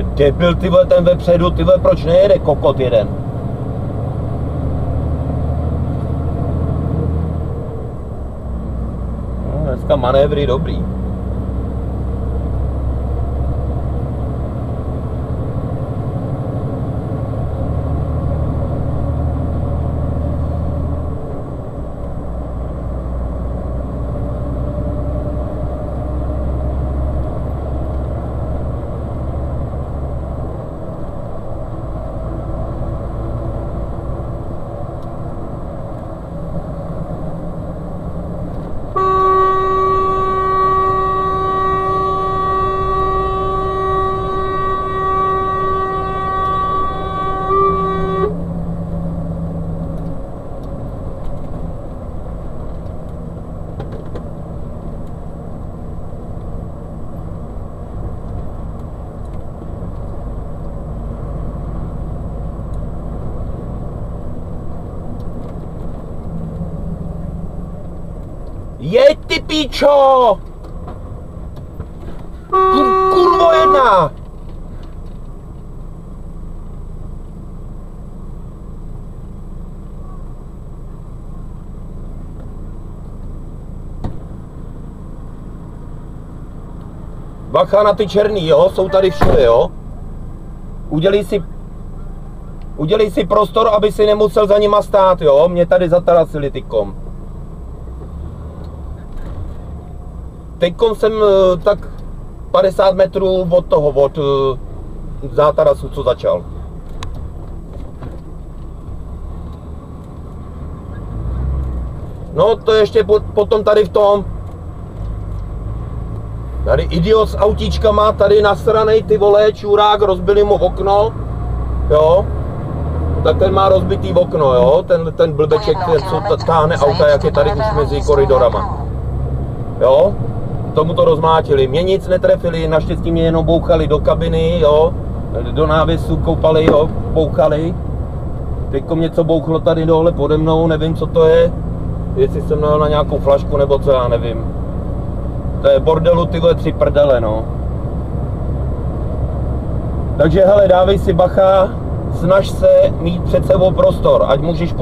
Debil, ty vole, ten vepředu, ty vole, proč nejede kokot jeden? No, dneska manévry dobrý. Jeď ty píčo! Kurvo jedna! Bacha na ty černý, jo? Jsou tady všude, jo? Udělej si prostor, aby si nemusel za nima stát, jo? Mě tady zatarasili tykom. Teďkom jsem tak 50 metrů od toho, od zátarasu, co začal. No to ještě potom tady v tom. Tady idiot s autíčkama, tady nasranej, ty vole, čurák, rozbili mu okno, jo. Tak ten má rozbitý okno, jo, ten blbeček, ten co táhne auta, jak je tady už mezi koridorama. Jo. Tomu to rozmátili, mě nic netrefili, naštěstí mě jenom bouchali do kabiny, jo, do návěsu koupali, jo, bouchali. Teďko něco bouchlo tady dole pode mnou, nevím co to je, jestli jsem najel na nějakou flašku nebo co, já nevím. To je bordelu, ty vole, 3 prdele, no. Takže hele, dávej si bacha, snaž se mít před sebou prostor, ať můžeš